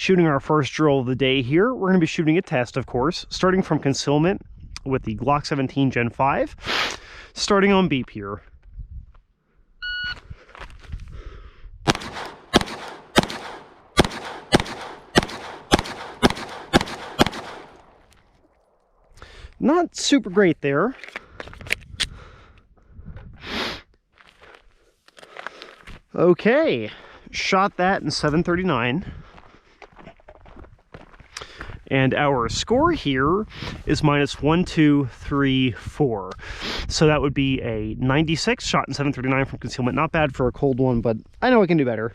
shooting our first drill of the day here. We're going to be shooting a test, of course, starting from concealment with the Glock 17 Gen 5, starting on beep here. Not super great there. Okay, shot that in 739. And our score here is -1, 2, 3, 4. So that would be a 96 shot in 739 from concealment. Not bad for a cold one, but I know I can do better.